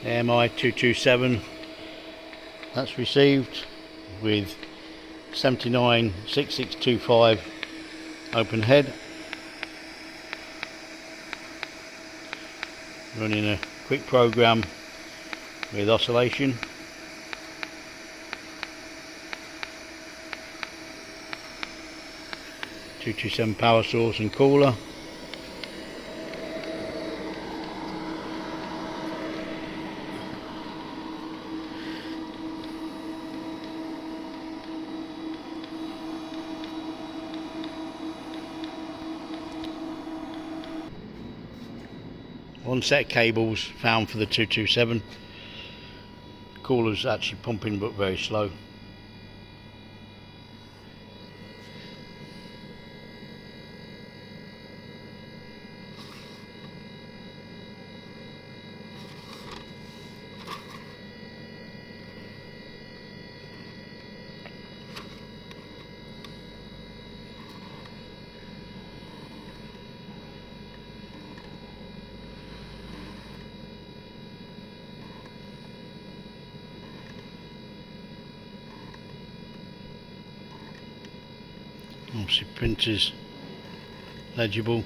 AMI 227, that's received with 796625 open head. Running a quick program with oscillation. .227 power source and cooler. One set of cables found for the 227. Cooler's actually pumping but very slow. Obviously printers legible.